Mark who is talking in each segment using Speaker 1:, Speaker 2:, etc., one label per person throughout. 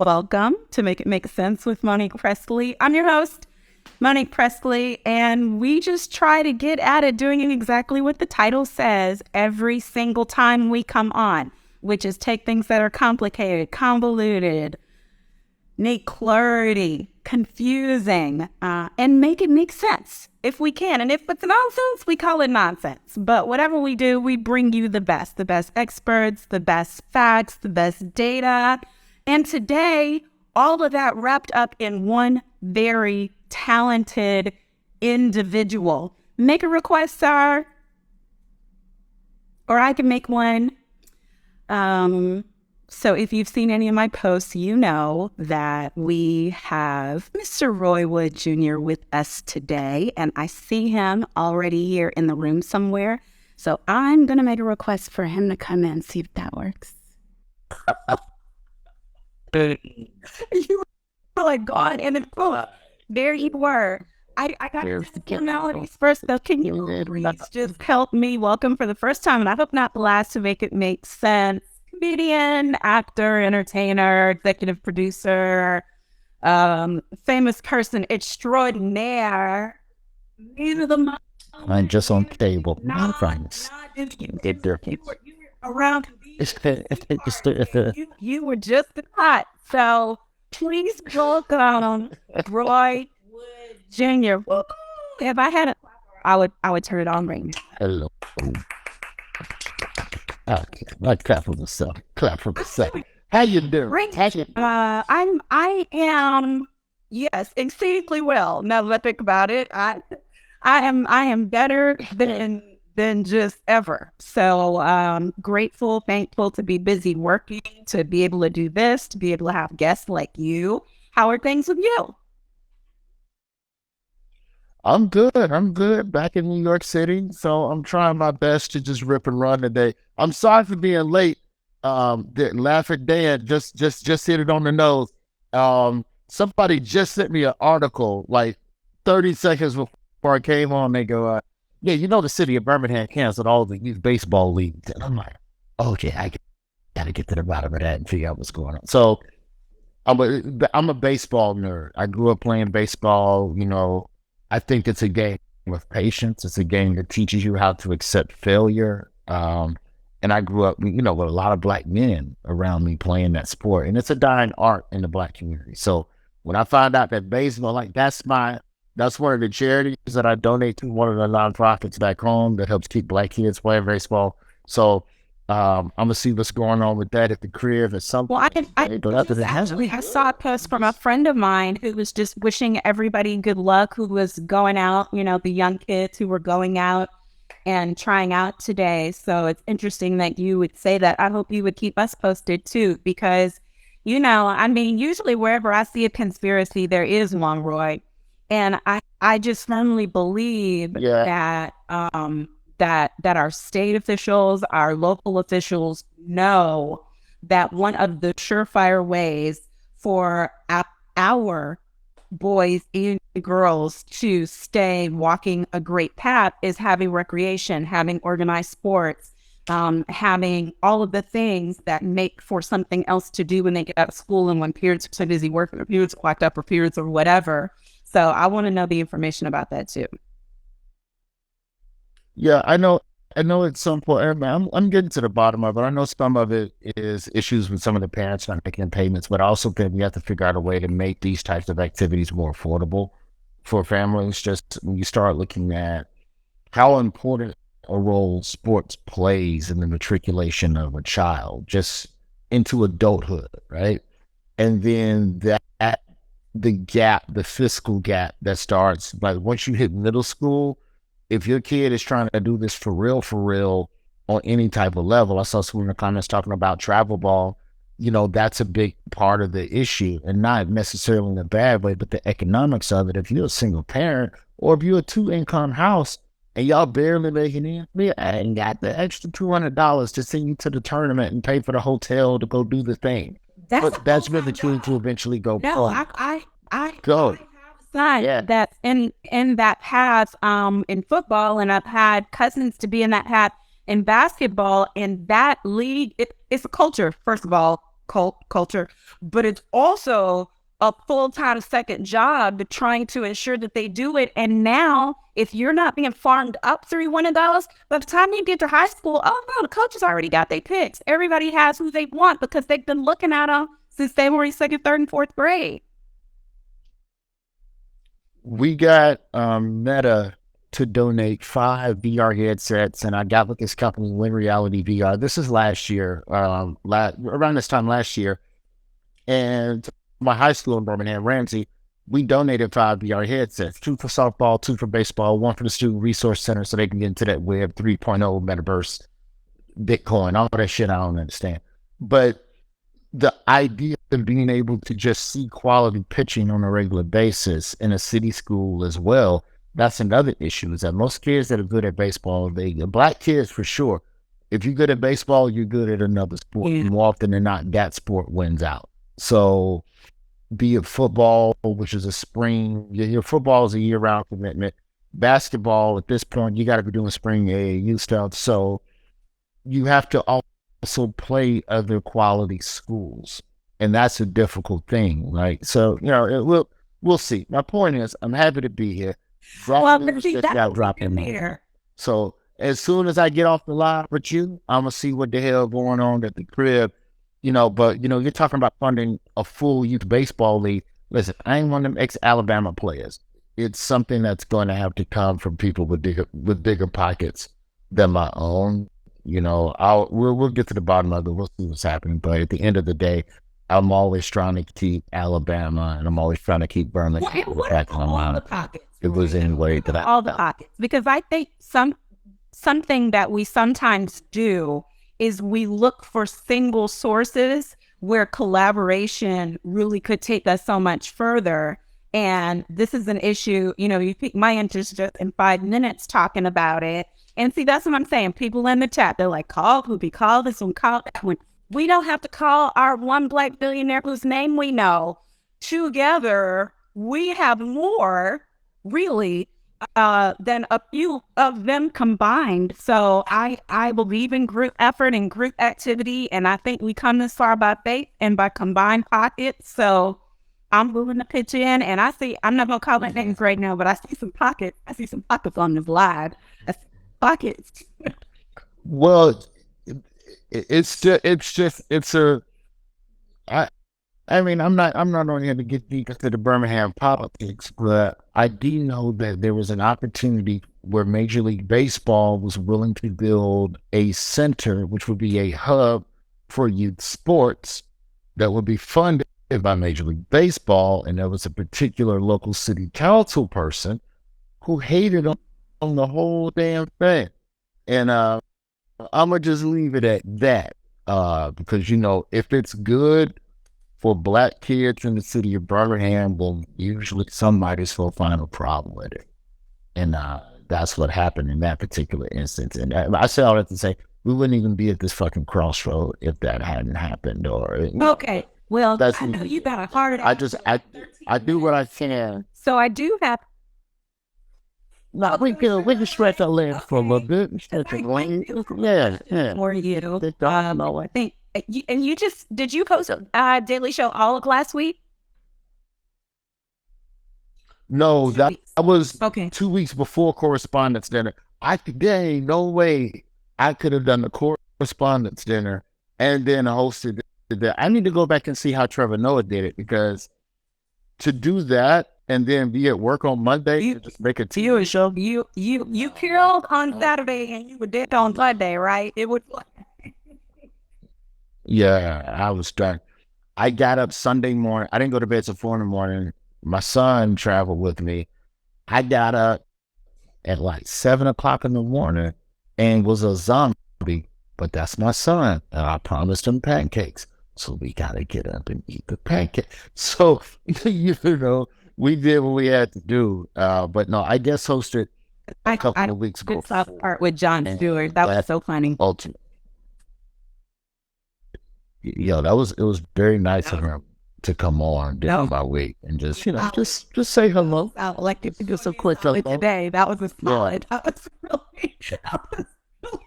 Speaker 1: Welcome to Make It Make Sense with Monique Pressley. I'm your host, Monique Pressley, and we just try to get at it doing exactly what the title says every single time we come on, which is take things that are complicated, convoluted, need clarity, confusing, and make it make sense if we can. And if it's nonsense, we call it nonsense. But whatever we do, we bring you the best experts, the best facts, the best data. And today, all of that wrapped up in one very talented individual. Make a request, sir, or I can make one. So if you've seen any of my posts, you know that we have Mr. Roy Wood Jr. with us today, and I see him already here in the room somewhere. So I'm going to make a request for him to come in, see if that works. You were like gone in the book. There you were. I got the formalities first, though. Can you please just help me welcome for the first time, and I hope not the last, to make it make sense, comedian, actor, entertainer, executive producer, famous person extraordinaire. These are the
Speaker 2: I'm just on cable. My friends.
Speaker 1: You were around. You were just hot. So please welcome Roy Wood Jr. If I had I would turn it on right now.
Speaker 2: Hello. Okay, I clap for myself. How you doing?
Speaker 1: I am, yes, exceedingly well. Now that I think about it, I am better than just ever. So grateful, thankful to be busy working, to be able to do this, to be able to have guests like you. How are things with you?
Speaker 2: I'm good. Back in New York City, so I'm trying my best to just rip and run today. I'm sorry for being late. Laugh at Dan, just hit it on the nose. Somebody just sent me an article like 30 seconds before I came on. They go, yeah, you know, the city of Birmingham canceled all the youth baseball leagues. And I'm like, oh yeah, I gotta get to the bottom of that and figure out what's going on. So I'm a baseball nerd. I grew up playing baseball. You know, I think it's a game with patience. It's a game that teaches you how to accept failure. And I grew up, you know, with a lot of black men around me playing that sport, and it's a dying art in the black community. So when I found out that baseball, like that's one of the charities that I donate to, one of the nonprofits back home that helps keep black kids playing baseball. So I'm gonna see what's going on with that at the crib at some point.
Speaker 1: I saw a post from a friend of mine who was just wishing everybody good luck, who was going out, you know, the young kids who were going out and trying out today. So it's interesting that you would say that. I hope you would keep us posted too, because, you know, I mean, usually wherever I see a conspiracy, there is one, Roy. And I just firmly believe that that our state officials, our local officials know that one of the surefire ways for our boys and girls to stay walking a great path is having recreation, having organized sports, having all of the things that make for something else to do when they get out of school and when parents are so busy working or periods are locked up or periods or whatever. So I want to know the information about that too.
Speaker 2: Yeah, I know at some point, I'm getting to the bottom of it. I know some of it is issues with some of the parents not making payments, but I also think we have to figure out a way to make these types of activities more affordable for families. Just when you start looking at how important a role sports plays in the matriculation of a child, just into adulthood, right? And then the fiscal gap that starts, like once you hit middle school, if your kid is trying to do this for real, on any type of level, I saw some in the comments talking about travel ball, you know, that's a big part of the issue, and not necessarily in a bad way, but the economics of it. If you're a single parent or if you're a 2-income house and y'all barely making in, I ain't got the extra $200 to send you to the tournament and pay for the hotel to go do the thing. That's where the two to eventually go.
Speaker 1: No, I go. That's in that path in football, and I've had cousins to be in that path in basketball. In that league, it's a culture, first of all. culture, but it's also a full-time second job to trying to ensure that they do it. And now, if you're not being farmed up through one of those, by the time you get to high school, oh no, the coaches already got their picks. Everybody has who they want because they've been looking at them since they were in second, third, and fourth grade.
Speaker 2: We got Meta to donate 5 VR headsets, and I got with this company, Win Reality VR. This is last year, around this time last year, and my high school in Birmingham, Ramsey, we donated 5 VR headsets, 2 for softball, 2 for baseball, 1 for the Student Resource Center so they can get into that Web 3.0 metaverse, Bitcoin, all that shit I don't understand. But the idea of being able to just see quality pitching on a regular basis in a city school as well, that's another issue, is that most kids that are good at baseball, black kids for sure, if you're good at baseball, you're good at another sport.
Speaker 1: Yeah.
Speaker 2: More often than not, that sport wins out. So be it football, which is a spring, your football is a year-round commitment. Basketball, at this point, you got to be doing spring AAU stuff. So you have to also play other quality schools. And that's a difficult thing, right? So, we'll see. My point is, I'm happy to be here. Dropping here. So as soon as I get off the line with you, I'm going to see what the hell going on at the crib. But you're talking about funding a full youth baseball league. Listen, I ain't one of them ex-Alabama players. It's something that's going to have to come from people with bigger pockets than my own. We'll get to the bottom of it. We'll see what's happening. But at the end of the day, I'm always trying to keep Alabama, and I'm always trying to keep Birmingham back in my mind. It was in way that
Speaker 1: all the pockets, because I think something that we sometimes do is we look for single sources where collaboration really could take us so much further. And this is an issue, you pique my interest just in 5 minutes talking about it. And see, that's what I'm saying. People in the chat, they're like, call Hoopy, call this one, call that one. We don't have to call our one black billionaire whose name we know. Together, we have more, really, than a few of them combined. So I believe in group effort and group activity, and I think we come this far by faith and by combined pockets. So I'm willing to pitch in, and I'm not gonna call it names right now, but I see some pockets. I see some pockets on this live. Pockets.
Speaker 2: Well, I'm not on here to get deep into the Birmingham politics, but I do know that there was an opportunity where Major League Baseball was willing to build a center, which would be a hub for youth sports that would be funded by Major League Baseball. And there was a particular local city council person who hated on the whole damn thing. And I'm going to just leave it at that, because, if it's good for black kids in the city of Birmingham, well, usually somebody's going to find a problem with it. And that's what happened in that particular instance. And I say all that to say, we wouldn't even be at this fucking crossroad if that hadn't happened.
Speaker 1: Okay. Well, I know you got a hard.
Speaker 2: I do what I can.
Speaker 1: So I do have.
Speaker 2: No, we can stretch our legs for a little bit. Yeah.
Speaker 1: For you. I think. Did you post a Daily Show all of last week?
Speaker 2: No, that was
Speaker 1: okay.
Speaker 2: 2 weeks before Correspondence Dinner. There ain't no way I could have done the Correspondence Dinner and then hosted that. I need to go back and see how Trevor Noah did it, because to do that and then be at work on Monday and just make a TV show.
Speaker 1: You killed on Saturday and you were dead on Sunday, right? It would.
Speaker 2: Yeah, I was done. I got up Sunday morning. I didn't go to bed till 4 in the morning. My son traveled with me. I got up at like 7 o'clock in the morning and was a zombie. But that's my son. And I promised him pancakes. So we got to get up and eat the pancake. So, we did what we had to do. But no, I guest hosted a couple of weeks ago.
Speaker 1: Good part with Jon Stewart. That was so funny.
Speaker 2: Ultimate. It was very nice of him to come on during my week and just say hello.
Speaker 1: I like to do some quick today. That was a solid. That was really.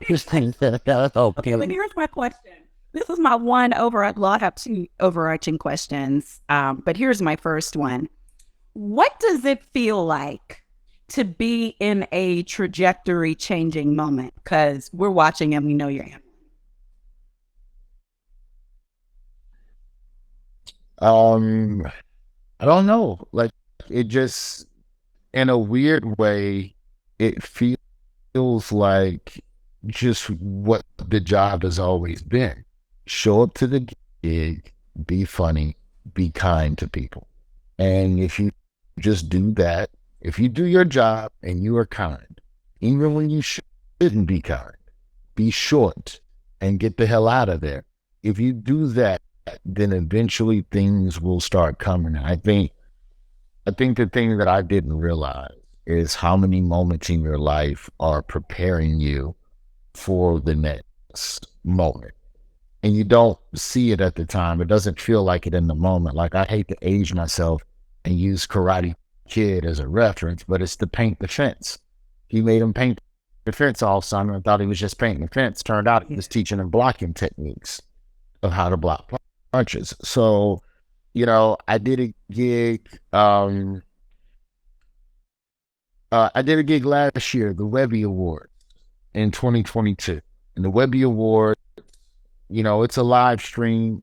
Speaker 2: Just think that. Okay.
Speaker 1: But here's my question. This is my one well, I have two overarching questions, but here's my first one. What does it feel like to be in a trajectory changing moment? Because we're watching and we know you're in.
Speaker 2: Um, I don't know. Like it just, in a weird way, it feels like just what the job has always been. Show up to the gig, be funny, be kind to people. And if you just do that, if you do your job and you are kind, even when you shouldn't be short and get the hell out of there. If you do that, then eventually things will start coming. I think the thing that I didn't realize is how many moments in your life are preparing you for the next moment. And you don't see it at the time. It doesn't feel like it in the moment. Like I hate to age myself and use Karate Kid as a reference, but it's the paint the fence. He made him paint the fence all summer and thought he was just painting the fence. Turned out he was teaching him blocking techniques of how to block punches. So, I did a gig. I did a gig last year, the Webby Award in 2022, and the Webby Award. It's a live stream.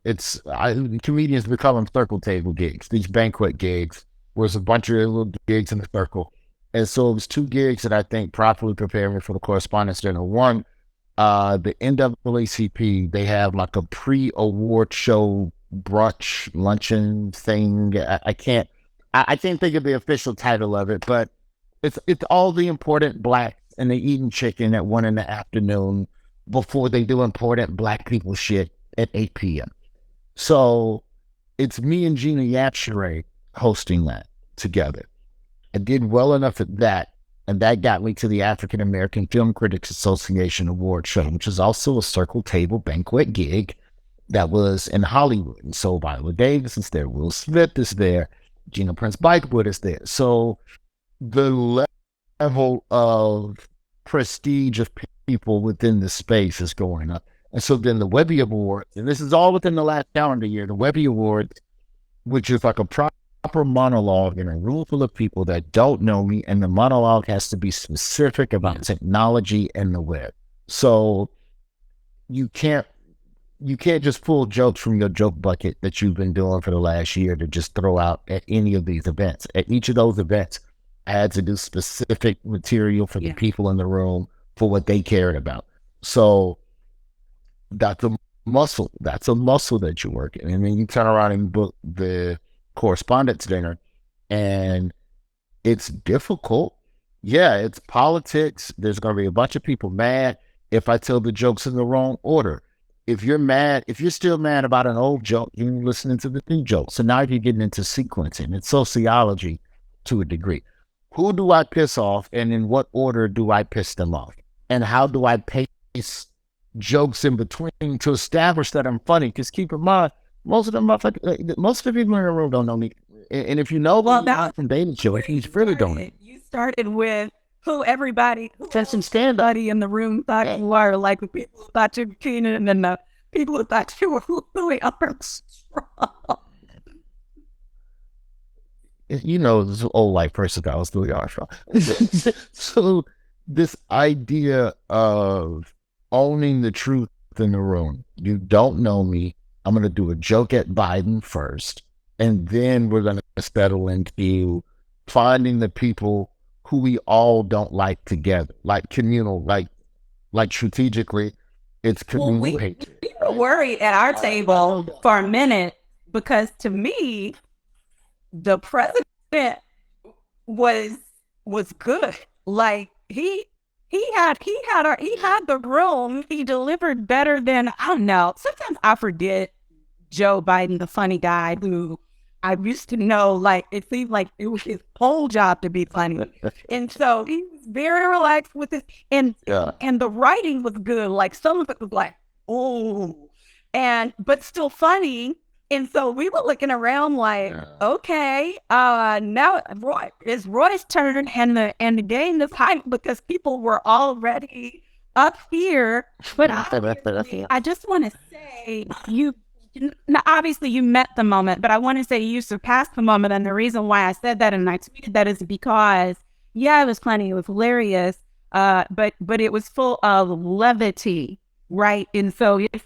Speaker 2: Comedians become them circle table gigs, these banquet gigs, where it's a bunch of little gigs in a circle. And so it was two gigs that I think properly prepared me for the correspondence dinner. One, the NAACP, they have like a pre-award show brunch luncheon thing. I can't think of the official title of it, but it's all the important blacks and they eating chicken at 1 in the afternoon before they do important black people shit at 8 p.m. So it's me and Gina Yapshere hosting that together. I did well enough at that, and that got me to the African American Film Critics Association Award show, which is also a circle table banquet gig that was in Hollywood. And so Viola Davis is there, Will Smith is there, Gina Prince Bythewood is there. So the level of prestige of people within the space is going up. And so then the Webby Awards, and this is all within the last calendar year, the Webby Awards, which is like a proper monologue in a room full of people that don't know me, and the monologue has to be specific about technology and the web. So you can't just pull jokes from your joke bucket that you've been doing for the last year to just throw out at any of these events. At each of those events, I had to do specific material for the people in the room for what they cared about. So that's a muscle. That's a muscle that you're working. And then you turn around and book the correspondence dinner, and it's difficult. Yeah, it's politics. There's going to be a bunch of people mad if I tell the jokes in the wrong order. If you're still mad about an old joke, you're listening to the new joke. So now you're getting into sequencing. It's sociology to a degree. Who do I piss off, and in what order do I piss them off? And how do I pace jokes in between to establish that I'm funny? Because keep in mind, most of the people in the room don't know me. And if you know me, I'm dating you. If you really don't.
Speaker 1: You started with who everybody in the room thought you were, like the people who thought you were Keenan and the people who thought you were Louis Armstrong.
Speaker 2: This old white person that was Louis Armstrong. So this idea of owning the truth in the room. You don't know me. I'm going to do a joke at Biden first, and then we're going to settle into finding the people who we all don't like together, like communal, like strategically. It's communal.
Speaker 1: We were worried at our table for a minute because to me, the president was good. Like he had the room. He delivered better than, I don't know. Sometimes I forget Joe Biden, the funny guy who I used to know. Like it seemed like it was his whole job to be funny, and so he was very relaxed with it. And the writing was good. Like some of it was like, oh, but still funny. And so we were looking around like, okay, now it's Roy's turn, and the game is hype because people were already up here. But obviously, I just want to say now, obviously you met the moment, but I want to say you surpassed the moment. And the reason why I said that and I tweeted that is because, yeah, it was funny, it was hilarious, but it was full of levity, right? And so it's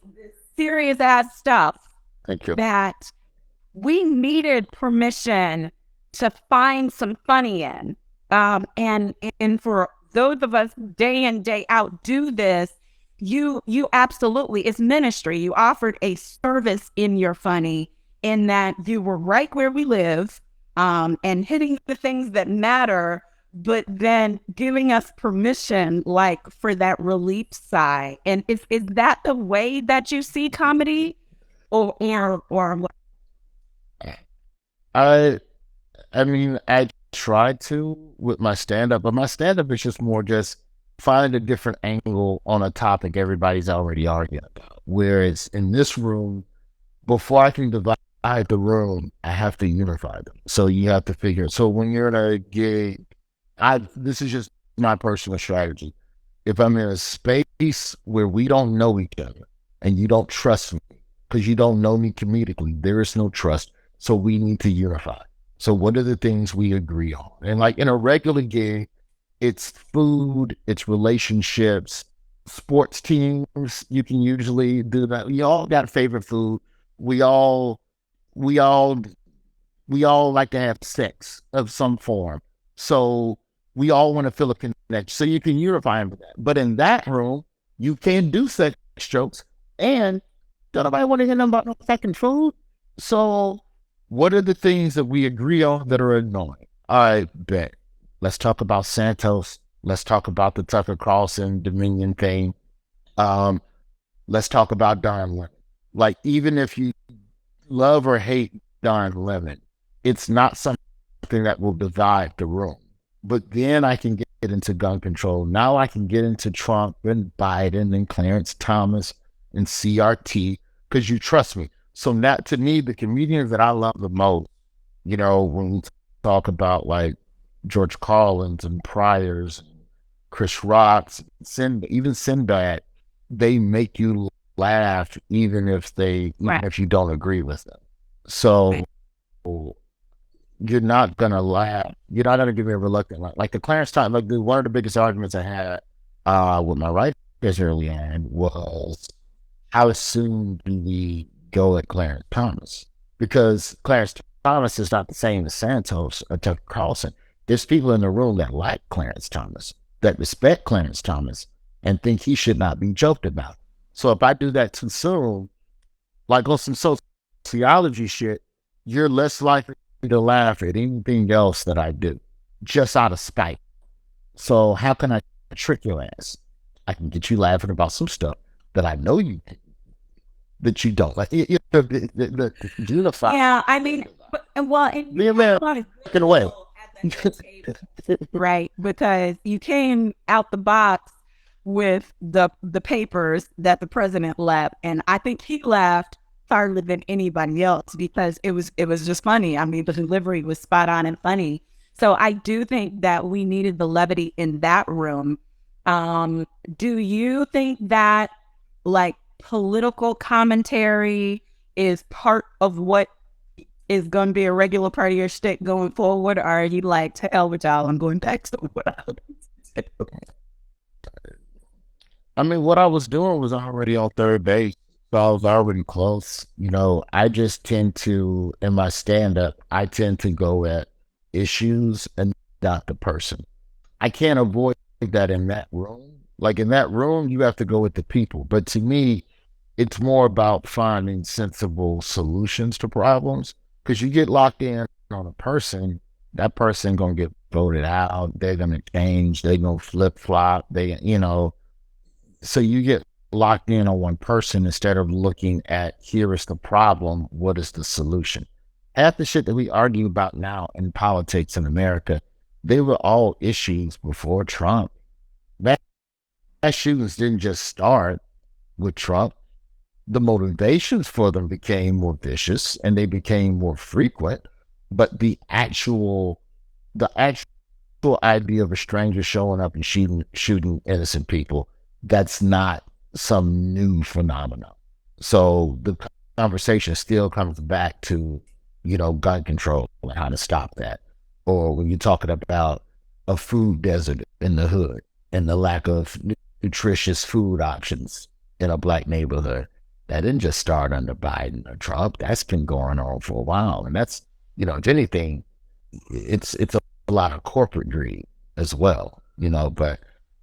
Speaker 1: serious ass stuff
Speaker 2: Thank you.
Speaker 1: that we needed permission to find some funny in. And for those of us who day in, day out do this, you absolutely, it's ministry. You offered a service in your funny, in that you were right where we live, and hitting the things that matter, but then giving us permission, like, for that relief side. And is that the way that you see comedy? Or
Speaker 2: I I mean, I try to with my stand up, but my stand up is just more just find a different angle on a topic everybody's already arguing about. Whereas in this room, before I can divide the room, I have to unify them. So you have to figure. So when you're in a gig, this is just my personal strategy. If I'm in a space where we don't know each other and you don't trust me because you don't know me comedically, there is no trust. So we need to unify. So what are the things we agree on? And like in a regular gig, it's food, it's relationships, sports teams. You can usually do that. We all got favorite food. We all, we all, we all like to have sex of some form. So we all want to feel a connection. So you can unify them with that. But in that room, you can't do sex jokes, and don't nobody want to hear nothing about no fucking food. So what are the things that we agree on that are annoying? I bet. Let's talk about Santos. Let's talk about the Tucker Carlson Dominion thing. Um, let's talk about Don Lemon. Like, even if you love or hate Don Lemon, it's not something that will divide the room. But then I can get into gun control. Now I can get into Trump and Biden and Clarence Thomas and CRT, because you trust me. So now, to me, the comedians that I love the most, when we talk about like George Carlins and Pryors, Chris Rocks, even Sinbad, they make you laugh even if if you don't agree with them. So you're not gonna laugh. You're not gonna give me a reluctant laugh. Like the Clarence Thomas, like one of the biggest arguments I had with my writers early on was, how soon do we go at Clarence Thomas? Because Clarence Thomas is not the same as Santos or Tucker Carlson. There's people in the room that like Clarence Thomas, that respect Clarence Thomas, and think he should not be joked about. So if I do that too soon, like on some sociology shit, you're less likely to laugh at anything else that I do, just out of spite. So how can I trick your ass? I can get you laughing about some stuff that I know that you don't like. The unify.
Speaker 1: yeah, I mean, well, and
Speaker 2: Me and man looking away.
Speaker 1: right? Because you came out the box with the papers that the president left, and I think he laughed harder than anybody else because it was just funny. I mean, the delivery was spot on and funny. So I do think that we needed the levity in that room. Do you think that, like, political commentary is part of what is going to be a regular part of your shtick going forward? Or are you like, to hell with y'all, I'm going back to what I was doing?
Speaker 2: I mean, what I was doing was already on third base. So I was already close. I just tend to, in my stand up, I tend to go at issues and not the person. I can't avoid that in that room. Like in that room, you have to go with the people. But to me, it's more about finding sensible solutions to problems, because you get locked in on a person, that person gonna get voted out. They're gonna change. They're gonna flip flop. So you get locked in on one person instead of looking at, here is the problem, what is the solution? Half the shit that we argue about now in politics in America, they were all issues before Trump. Mass shootings didn't just start with Trump. The motivations for them became more vicious and they became more frequent, but the actual idea of a stranger showing up and shooting innocent people, that's not some new phenomenon. So the conversation still comes back to, gun control and how to stop that. Or when you're talking about a food desert in the hood and the lack of nutritious food options in a black neighborhood, that didn't just start under Biden or Trump. That's been going on for a while. And that's, if anything, it's a lot of corporate greed as well, but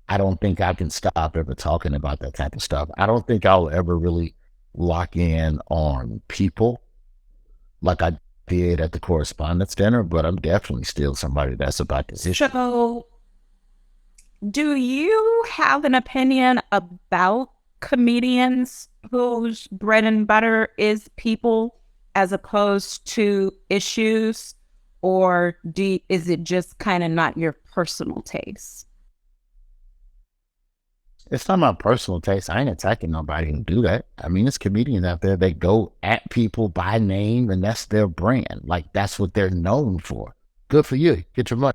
Speaker 2: I don't think I can stop ever talking about that type of stuff. I don't think I'll ever really lock in on people like I did at the correspondence dinner, but I'm definitely still somebody that's about this issue.
Speaker 1: So, do you have an opinion about comedians whose bread and butter is people as opposed to issues? Or is it just kind of not your personal taste?
Speaker 2: It's not my personal taste. I ain't attacking nobody who do that. I mean, there's comedians out there, they go at people by name and that's their brand. Like that's what they're known for. Good for you. Get your money.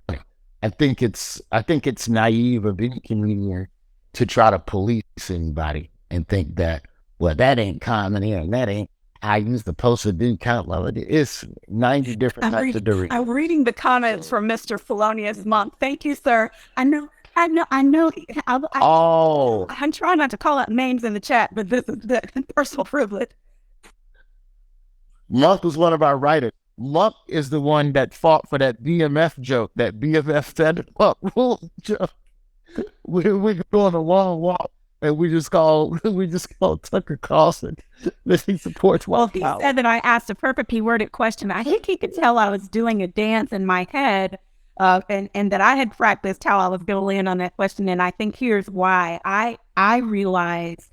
Speaker 2: I think it's naive of any comedian to try to police anybody and think that, well, that ain't comedy and that ain't how you supposed to do count. Well, it's 90 different types of Doritos.
Speaker 1: I'm reading the comments from Mr. Felonious Monk. Thank you, sir. I know. I'm trying not to call out names in the chat, but this is the personal privilege.
Speaker 2: Monk was one of our writers. Monk is the one that fought for that BMF joke, that BMF standard up rule joke. We go on a long walk and we just call Tucker Carlson that he supports white
Speaker 1: power.
Speaker 2: Well,
Speaker 1: he said that I asked a perfectly worded question. I think he could tell I was doing a dance in my head. And that I had practiced how I was going to land on that question. And I think here's why. I realized.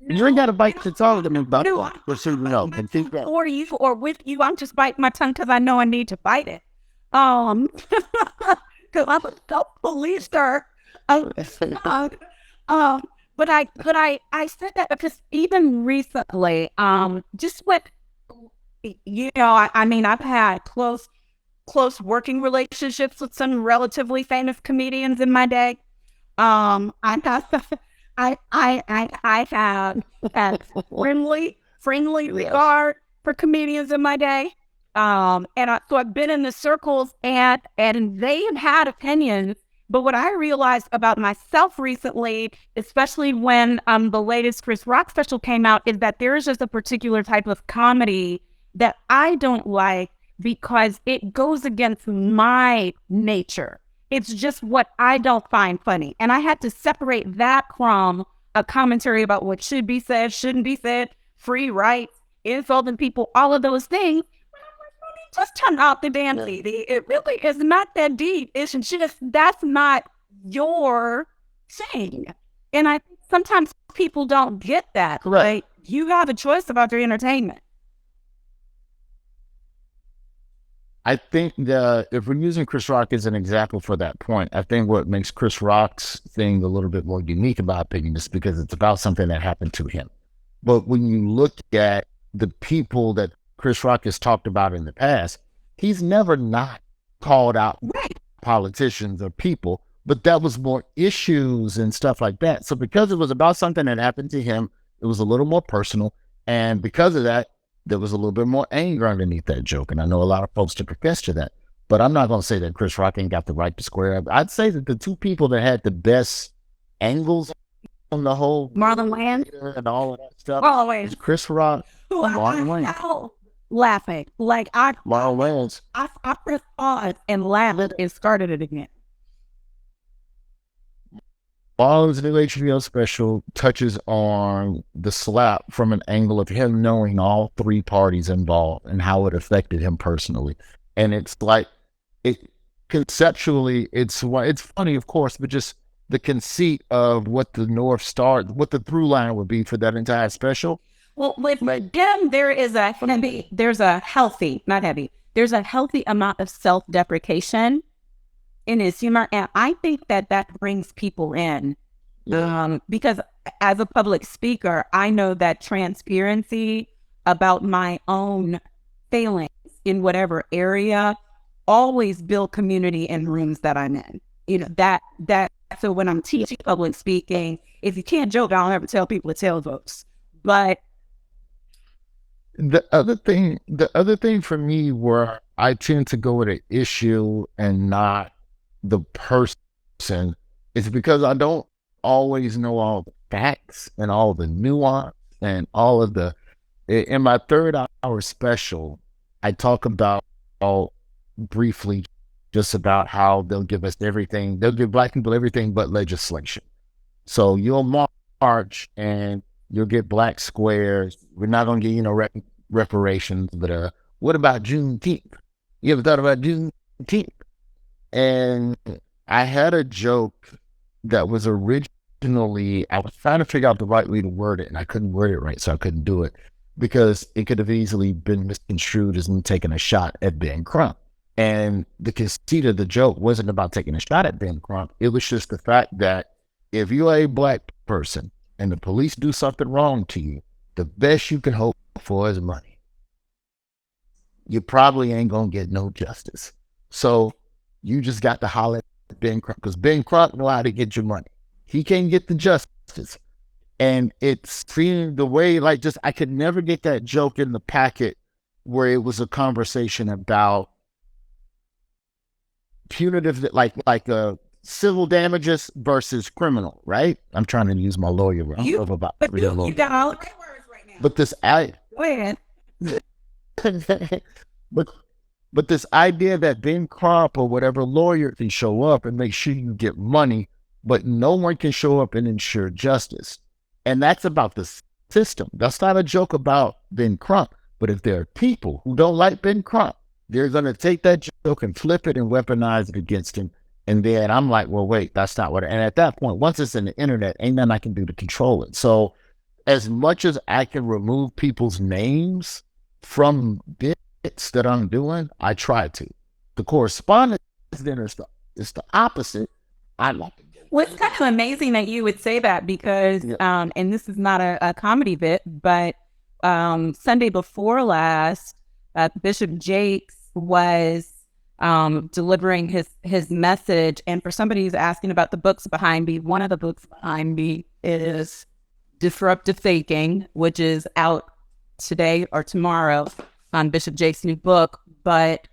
Speaker 2: You ain't got to bite your tongue to me, but
Speaker 1: or you or with you, I'm just biting my tongue because I know I need to bite it. Because I'm a self-police sir. But I said that because even recently, just what, I mean, I've had close working relationships with some relatively famous comedians in my day. I have had friendly regard for comedians in my day. So I've been in the circles and they have had opinions. But what I realized about myself recently, especially when the latest Chris Rock special came out, is that there is just a particular type of comedy that I don't like, because it goes against my nature. It's just what I don't find funny. And I had to separate that from a commentary about what should be said, shouldn't be said, free rights, insulting people, all of those things. Just turn off the damn CD. It really is not that deep. It's just, that's not your thing. And I think sometimes people don't get that.
Speaker 2: Correct.
Speaker 1: Like, you have a choice about your entertainment.
Speaker 2: I think that if we're using Chris Rock as an example for that point, I think what makes Chris Rock's thing a little bit more unique, in my opinion, is because it's about something that happened to him. But when you look at the people that Chris Rock has talked about in the past, he's never not called out politicians or people, but that was more issues and stuff like that. So because it was about something that happened to him, it was a little more personal. And because of that, there was a little bit more anger underneath that joke. And I know a lot of folks to confess to that. But I'm not going to say that Chris Rock ain't got the right to square up. I'd say that the two people that had the best angles on the whole
Speaker 1: Marlon Wayans
Speaker 2: and all of that stuff
Speaker 1: is
Speaker 2: Chris Rock, Marlon Wayans.
Speaker 1: Laughing. Like
Speaker 2: Marlon Wayans.
Speaker 1: I pressed pause and laughed and started it again.
Speaker 2: Marlon's new HBO special touches on the slap from an angle of him knowing all three parties involved and how it affected him personally. And it's like, conceptually, it's funny, of course, but just the conceit of what the North Star, what the through line would be for that entire special.
Speaker 1: Well, with him, there's a healthy amount of self-deprecation in his humor, and I think that brings people in, because as a public speaker, I know that transparency about my own failings in whatever area always build community in rooms that I'm in. That that. So when I'm teaching public speaking, if you can't joke, I don't ever tell people to tell jokes. But
Speaker 2: the other thing for me where I tend to go with an issue and not the person is because I don't always know all the facts and all the nuance and all of the in my third hour special, I talk about all briefly just about how they'll give us everything. They'll give black people everything but legislation. So you'll march and you'll get black squares. We're not going to get, reparations, but what about Juneteenth? You ever thought about Juneteenth? And I had a joke that was originally, I was trying to figure out the right way to word it, and I couldn't word it right, so I couldn't do it because it could have easily been misconstrued as me taking a shot at Ben Crump. And the conceit of the joke wasn't about taking a shot at Ben Crump. It was just the fact that if you're a black person and the police do something wrong to you, the best you can hope for is money. You probably ain't going to get no justice. So you just got to holler at Ben Crump because Ben Crump know how to get your money. He can't get the justice. And it's seeing the way, like, just I could never get that joke in the packet where it was a conversation about punitive, like civil damages versus criminal, right? I'm trying to use my lawyer. I don't know about real lawyer. But this,
Speaker 1: go ahead.
Speaker 2: but this idea that Ben Crump or whatever lawyer can show up and make sure you get money, but no one can show up and ensure justice. And that's about the system. That's not a joke about Ben Crump. But if there are people who don't like Ben Crump, they're going to take that joke and flip it and weaponize it against him. And then I'm like, well, wait, that's not what. And at that point, once it's in the internet, ain't nothing I can do to control it. So as much as I can remove people's names from bits that I'm doing, I try to. The correspondence then is the opposite. I like it.
Speaker 1: Well, it's kind of amazing that you would say that because, and this is not a comedy bit, but Sunday before last, Bishop Jakes was delivering his message. And for somebody who's asking about the books behind me, one of the books behind me is Disruptive Thinking, which is out today or tomorrow on Bishop Jakes' new book. But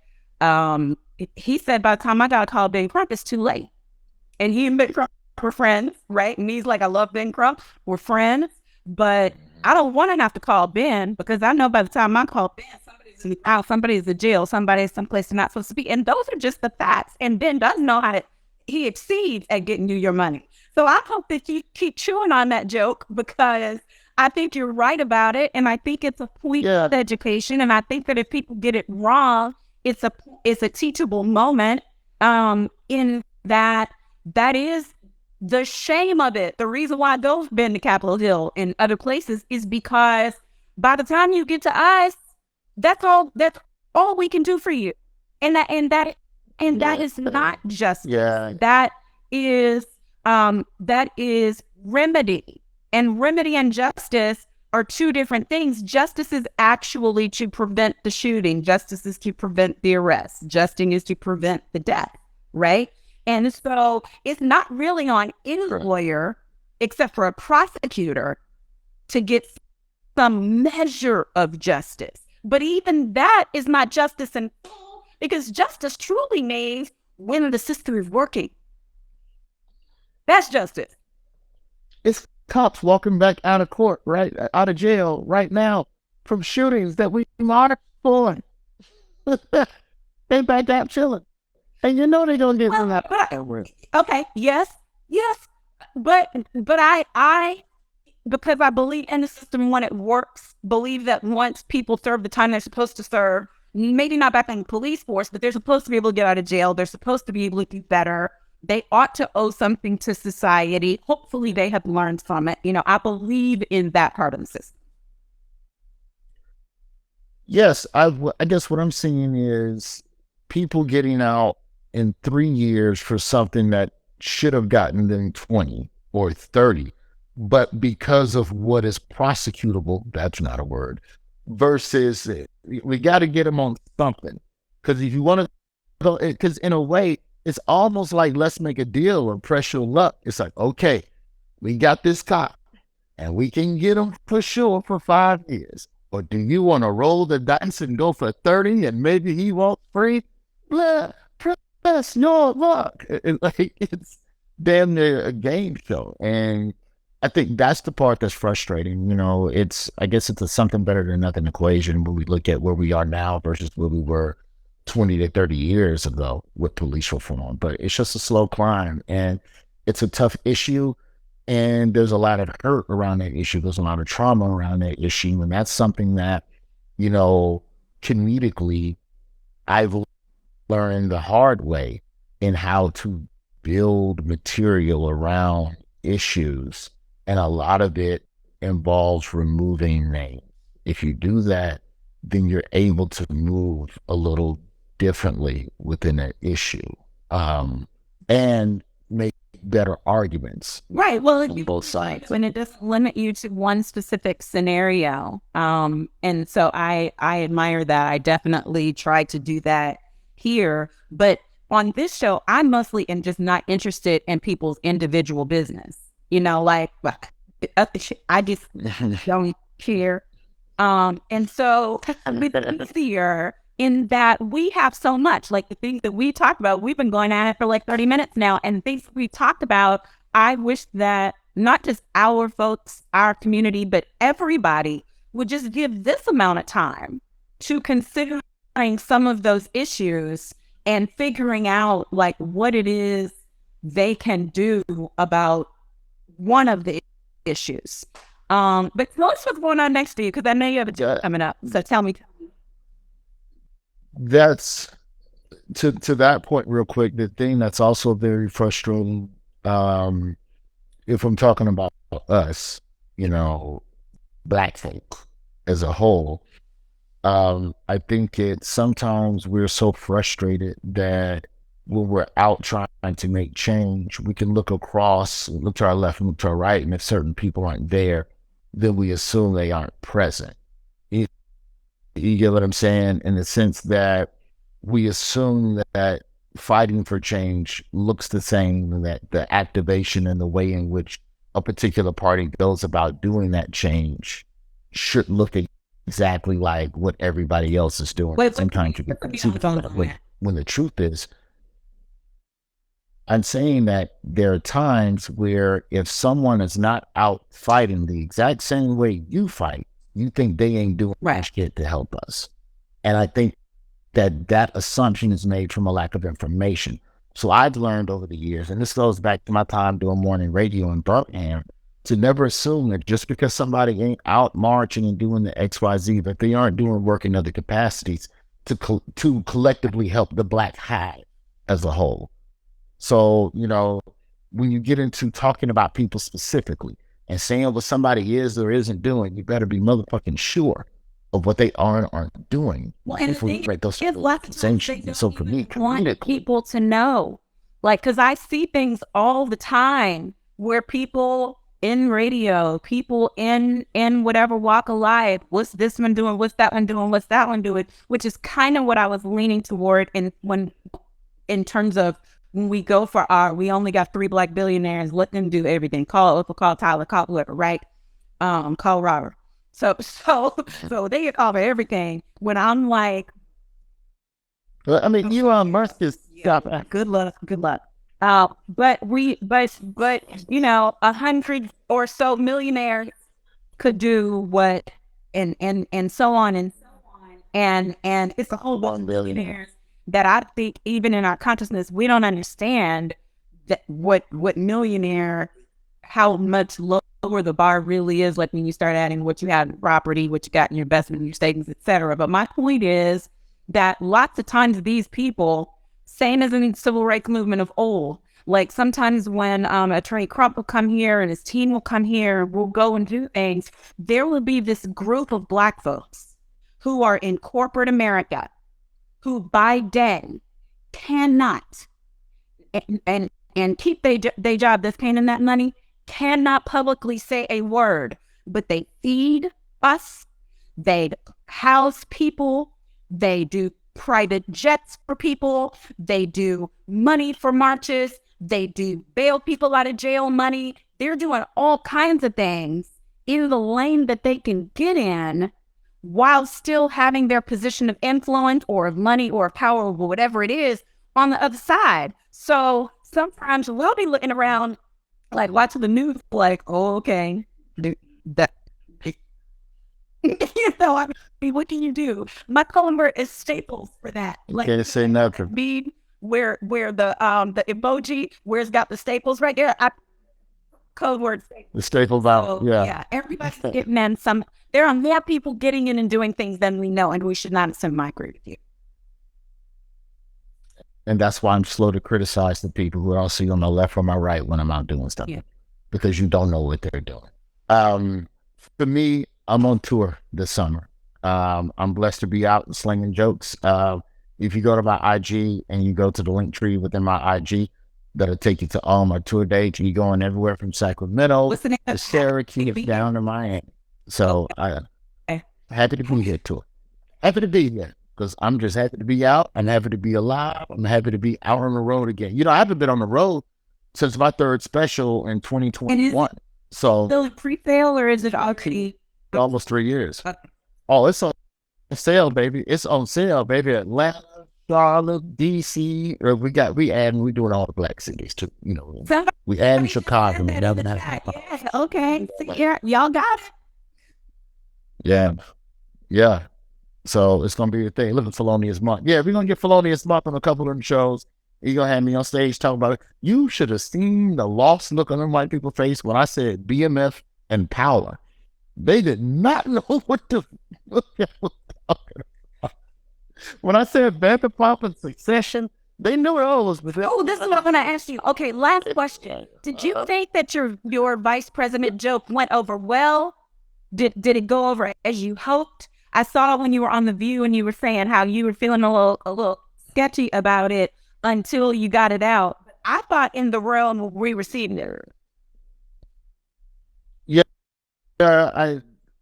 Speaker 1: he said by the time I got to call Ben Crump, it's too late. And he and Ben Crump were friends, right? And he's like, I love Ben Crump. We're friends. But I don't want to have to call Ben because I know by the time I call Ben, somebody's out, somebody's in jail, somebody's someplace they're not supposed to be. And those are just the facts. And Ben doesn't know he exceeds at getting you your money. So I hope that you keep chewing on that joke because I think you're right about it. And I think it's a point of education. And I think that if people get it wrong, it's a teachable moment in that is the shame of it. The reason why those been to Capitol Hill and other places is because by the time you get to us, that's all we can do for you. And that is not justice.
Speaker 2: Yeah.
Speaker 1: That is remedy. And remedy and justice are two different things. Justice is actually to prevent the shooting. Justice is to prevent the arrest. Justice is to prevent the death, right? And so it's not really on any lawyer, except for a prosecutor, to get some measure of justice. But even that is not justice in full, because justice truly means when the system is working. That's justice.
Speaker 2: It's cops walking back out of court, right, out of jail right now from shootings that we marched for. They back out chilling. And you know they're going to get them out.
Speaker 1: Okay, yes. But I, because I believe in the system when it works, believe that once people serve the time they're supposed to serve, maybe not back in the police force, but they're supposed to be able to get out of jail. They're supposed to be able to do better. They ought to owe something to society. Hopefully they have learned from it. I believe in that part of the system.
Speaker 2: Yes, I guess what I'm seeing is people getting out in 3 years for something that should have gotten them 20 or 30, but because of what is prosecutable, that's not a word, versus we got to get them on something. Because if you want to, because in a way, it's almost like let's make a deal and press your luck. It's like, okay, we got this cop and we can get him for sure for 5 years. Or do you want to roll the dice and go for 30 and maybe he won't free? Blah, press your luck. Like it's damn near a game show. And I think that's the part that's frustrating. I guess it's a something better than nothing equation when we look at where we are now versus where we were 20 to 30 years ago with police reform. But it's just a slow climb and it's a tough issue. And there's a lot of hurt around that issue. There's a lot of trauma around that issue. And that's something that, comedically, I've learned the hard way in how to build material around issues. And a lot of it involves removing names. If you do that, then you're able to move a little differently within an issue, and make better arguments.
Speaker 1: Right. Well,
Speaker 2: on both sides.
Speaker 1: When it doesn't limit you to one specific scenario. And so I admire that. I definitely try to do that here. But on this show, I mostly am just not interested in people's individual business. Like I just don't care. And so it's easier in that we have so much, like the things that we talked about, we've been going at it for like 30 minutes now. And things we talked about, I wish that not just our folks, our community, but everybody would just give this amount of time to considering some of those issues and figuring out like what it is they can do about one of the issues. But what's going on next to you? Because I know you have a job coming up. So tell me.
Speaker 2: That's to that point real quick. The thing that's also very frustrating, if I'm talking about us, Black folk as a whole, I think sometimes we're so frustrated that when we're out trying to make change, we can look across, look to our left, look to our right, and if certain people aren't there, then we assume they aren't present. You get what I'm saying? In the sense that we assume that fighting for change looks the same, and that the activation and the way in which a particular party goes about doing that change should look exactly like what everybody else is doing. Sometimes you can see when the truth is, I'm saying that there are times where if someone is not out fighting the exact same way you fight, you think they ain't doing shit to help us. And I think that assumption is made from a lack of information. So I've learned over the years, and this goes back to my time doing morning radio in Birmingham, to never assume that just because somebody ain't out marching and doing the XYZ, that they aren't doing work in other capacities to collectively help the Black hive as a whole. So, when you get into talking about people specifically and saying what somebody is or isn't doing, you better be motherfucking sure of what they are and aren't doing.
Speaker 1: Well, and so for me, I want people to know, like, because I see things all the time where people in radio, people in whatever walk of life, what's this one doing, what's that one doing, what's that one doing, which is kind of what I was leaning toward in terms of when we go for we only got 3 Black billionaires, let them do everything. Call Oprah, call Tyler, call whoever, right? Call Robert. So they get called for everything. When I'm like,
Speaker 2: well, I mean, Elon Musk is
Speaker 1: good luck. But 100 or so millionaires could do what, and so on and it's a whole bunch of billionaires that I think even in our consciousness we don't understand that what millionaire, how much lower the bar really is. Like when you start adding what you have in property, what you got in your investment, your savings, etc. But my point is that lots of times these people, same as in the civil rights movement of old, like sometimes when Attorney Crump will come here and his team will come here, we'll go and do things, there will be this group of Black folks who are in corporate America who by day cannot and keep their job that's paying them that money, cannot publicly say a word, but they feed us, they house people, they do private jets for people. They do money for marches. They do bail people out of jail money. They're doing all kinds of things in the lane that they can get in while still having their position of influence or of money or power or whatever it is on the other side. So sometimes we'll be looking around, like watching the news, like, oh, okay, that, you know, I mean, what can you do? My color is staples for that.
Speaker 2: You
Speaker 1: Like,
Speaker 2: can't say nothing.
Speaker 1: bead where the emoji where it's got the staples right there. Code word staples.
Speaker 2: The staples out.
Speaker 1: So, yeah, everybody's getting in some. There are more people getting in and doing things than we know, and we should not assume. I agree with you.
Speaker 2: And that's why I'm slow to criticize the people who are also on my left or my right when I'm out doing stuff.
Speaker 1: Yeah.
Speaker 2: Because you don't know what they're doing. For me, I'm on tour this summer. I'm blessed to be out and slinging jokes. If you go to my IG and you go to the link tree within my IG, that'll take you to all my tour dates. You're going everywhere from Sacramento to Syracuse down to Miami. So I'm happy to be here, tour. Happy to be here because I'm just happy to be out. I'm happy to be alive. I'm happy to be out on the road again. You know, I haven't been on the road since my third special in 2021. So
Speaker 1: still a pre-sale or is it already
Speaker 2: almost 3 years? Oh, it's on sale, baby. It's on sale, baby. Atlanta, Charlotte, DC. We doing all the black cities too. You know, we adding Chicago.
Speaker 1: Yeah, okay. Yeah, y'all got it.
Speaker 2: Yeah. So it's gonna be a thing. Look at Felonious Month. Yeah, we're gonna get Felonious Month on a couple of them shows. You're gonna have me on stage talking about it. You should have seen the lost look on them white people's face when I said BMF and Power. They did not know what I was talking about. When I said Bantha Pop and Succession, they knew it all was.
Speaker 1: Oh, this is what I'm going to ask you. Okay, last question. Did you think that your vice president joke went over well? Did it go over as you hoped? I saw when you were on The View and you were saying how you were feeling a little sketchy about it until you got it out. I thought in the realm we received it.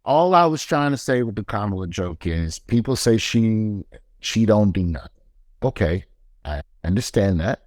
Speaker 2: All I was trying to say with the Kamala joke is people say she don't do nothing. Okay, I understand that,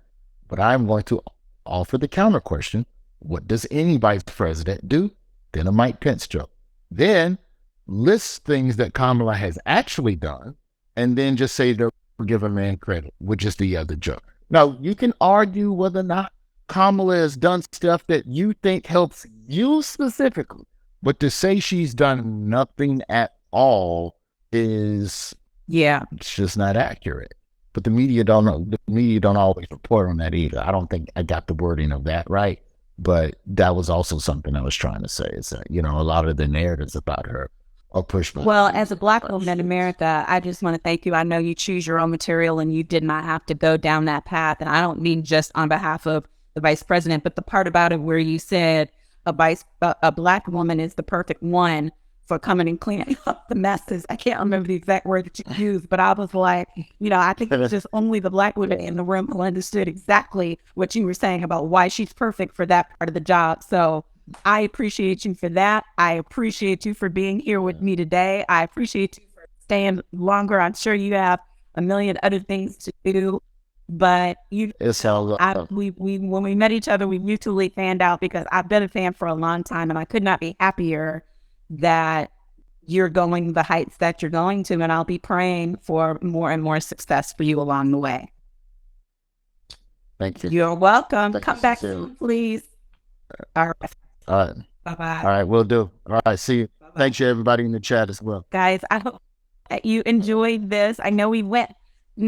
Speaker 2: but I'm going to offer the counter question. What does any vice president do? Then a Mike Pence joke. Then list things that Kamala has actually done, and then just say they'll give a man credit, which is the other joke. Now, you can argue whether or not Kamala has done stuff that you think helps you specifically. But to say she's done nothing at all is it's just not accurate. But the media don't know. The media don't always report on that either. I don't think I got the wording of that right. But that was also something I was trying to say is that, a lot of the narratives about her are pushed back.
Speaker 1: Well, as a Black woman in America, I just want to thank you. I know you choose your own material and you did not have to go down that path. And I don't mean just on behalf of the vice president, but the part about it where you said a Black woman is the perfect one for coming and cleaning up the messes. I can't remember the exact word that you used, but I was like, I think it's just only the Black women in the room who understood exactly what you were saying about why she's perfect for that part of the job. So I appreciate you for that. I appreciate you for being here with me today. I appreciate you for staying longer. I'm sure you have a million other things to do. But when we met each other, we mutually fanned out because I've been a fan for a long time and I could not be happier that you're going the heights that you're going to. And I'll be praying for more and more success for you along the way.
Speaker 2: Thank you.
Speaker 1: You're welcome. Come back soon, please. All right. Bye-bye.
Speaker 2: All right, we'll do. All right, see you. Bye-bye. Thanks to everybody in the chat as well.
Speaker 1: Guys, I hope that you enjoyed this. I know we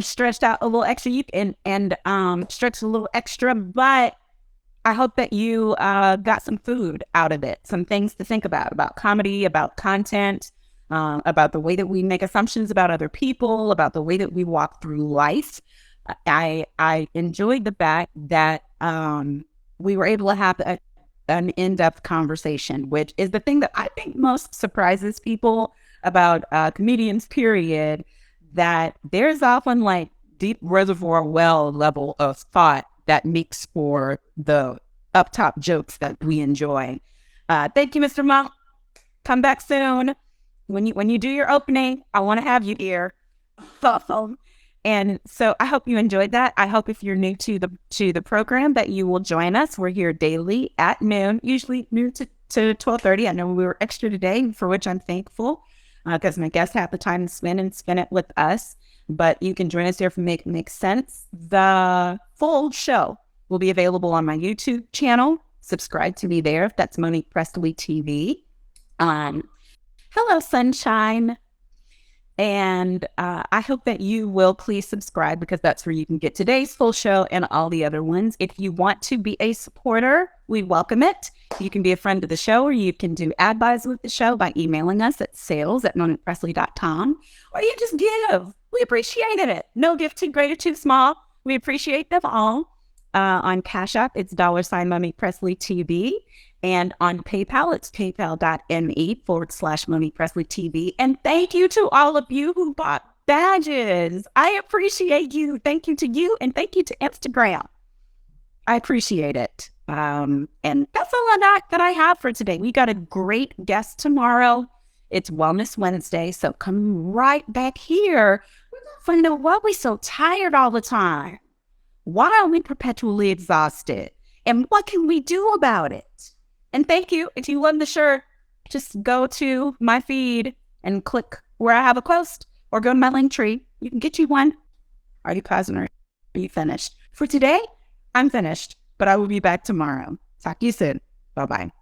Speaker 1: stretched out a little extra and stretched a little extra, but I hope that you got some food out of it, some things to think about comedy, about content, about the way that we make assumptions about other people, about the way that we walk through life. I enjoyed the fact that we were able to have an in-depth conversation, which is the thing that I think most surprises people about comedians, period, that there's often like deep reservoir well level of thought that makes for the up top jokes that we enjoy. Thank you, Mr. Monk. Come back soon. When you do your opening, I want to have you here. And so I hope you enjoyed that. I hope if you're new to the program that you will join us. We're here daily at noon, usually noon to 12:30. I know we were extra today, for which I'm thankful, because my guests have the time to spend it with us. But you can join us here for Make Sense. The full show will be available on my YouTube channel. Subscribe to me there. That's Monique Pressley TV. Hello, sunshine. And I hope that you will please subscribe, because that's where you can get today's full show and all the other ones. If you want to be a supporter, we welcome it. You can be a friend of the show, or you can do ad buys with the show by emailing us at sales@moniquepressley.com, or you just give. We appreciated it. No gift too great or too small. We appreciate them all. On Cash App, it's $ Monique Pressley TV. And on PayPal, it's paypal.me/Monique Pressley TV. And thank you to all of you who bought badges. I appreciate you. Thank you to you. And thank you to Instagram. I appreciate it. And that's all that I have for today. We got a great guest tomorrow. It's Wellness Wednesday. So come right back here. We're going to find out why we're so tired all the time. Why are we perpetually exhausted? And what can we do about it? And thank you. If you love the shirt, just go to my feed and click where I have a post, or go to my link tree. You can get you one. Are you pausing, or are you finished? For today, I'm finished, but I will be back tomorrow. Talk to you soon. Bye-bye.